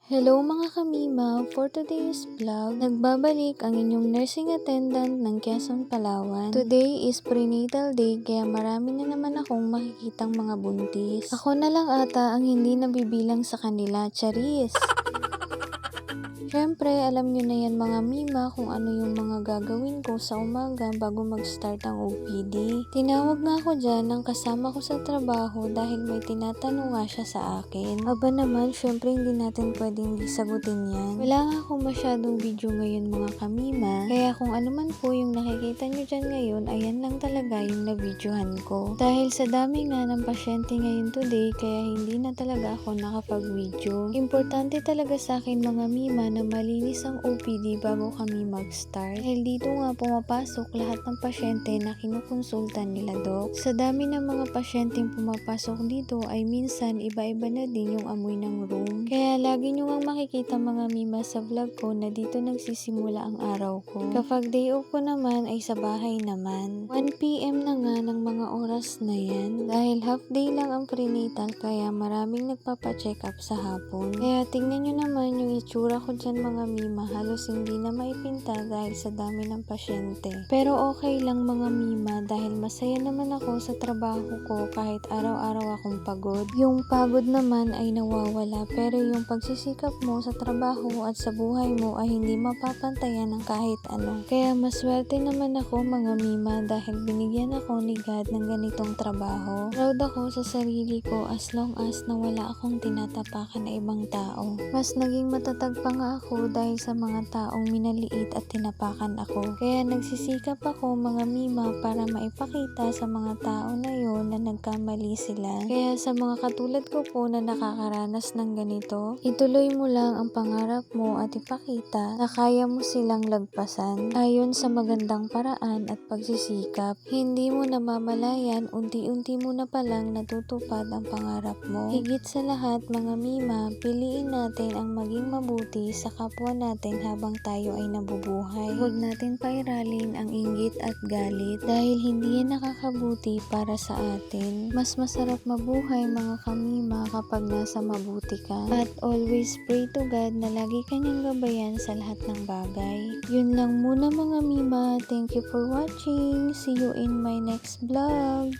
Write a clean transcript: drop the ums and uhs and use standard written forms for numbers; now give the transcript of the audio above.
Hello mga kamima! For today's vlog, nagbabalik ang inyong nursing attendant ng Quezon, Palawan. Today is prenatal day kaya marami na naman akong makikitang mga buntis. Ako na lang ata ang hindi nabibilang sa kanila, charis! Siyempre, alam nyo na yan mga mima kung ano yung mga gagawin ko sa umaga bago mag-start ang OPD. Tinawag nga ako dyan ng kasama ko sa trabaho dahil may tinatanong nga siya sa akin. Aba naman, siyempre hindi natin pwedeng di sagutin yan. Wala nga akong masyadong video ngayon mga kamima, kaya kung ano man po yung nakikita nyo dyan ngayon, ayan lang talaga yung na-videohan ko. Dahil sa dami nga ng pasyente ngayon today, kaya hindi na talaga ako nakapag-video. Importante talaga sa akin mga mima na malinis ang OPD bago kami mag-start. Dahil dito nga pumapasok lahat ng pasyente na kinukonsultan nila doc. Sa dami ng mga pasyenteng pumapasok dito ay minsan iba-iba na din yung amoy ng room. Kaya lagi nyo nga makikita mga mima sa vlog ko na dito nagsisimula ang araw ko. Kapag day off ko naman ay sa bahay naman. 1 PM na nga ng mga oras na yan. Dahil half day lang ang prenatal kaya maraming nagpapacheck up sa hapon. Kaya tingnan nyo naman yung itsura ko dyan mga mima, halos hindi na maipinta dahil sa dami ng pasyente. Pero okay lang mga mima dahil masaya naman ako sa trabaho ko kahit araw-araw akong pagod. Yung pagod naman ay nawawala pero yung pagsisikap mo sa trabaho at sa buhay mo ay hindi mapapantayan ng kahit ano. Kaya maswerte naman ako mga mima dahil binigyan ako ni God ng ganitong trabaho. Proud ako sa sarili ko as long as na wala akong tinatapakan na ibang tao. Mas naging matatag pa nga ako dahil sa mga taong minaliit at tinapakan ako. Kaya nagsisikap ako mga mima para maipakita sa mga tao na yon na nagkamali sila. Kaya sa mga katulad ko po na nakakaranas ng ganito, ituloy mo lang ang pangarap mo at ipakita na kaya mo silang lagpasan ayon sa magandang paraan at pagsisikap. Hindi mo namamalayan, unti-unti mo na palang natutupad ang pangarap mo. Higit sa lahat mga mima, piliin natin ang maging mabuti sa kapwa natin habang tayo ay nabubuhay. Huwag natin pairalin ang inggit at galit dahil hindi yan nakakabuti para sa atin. Mas masarap mabuhay mga kamima kapag nasa mabuti ka. At always pray to God na lagi kanyang gabayan sa lahat ng bagay. Yun lang muna mga mima. Thank you for watching. See you in my next vlog.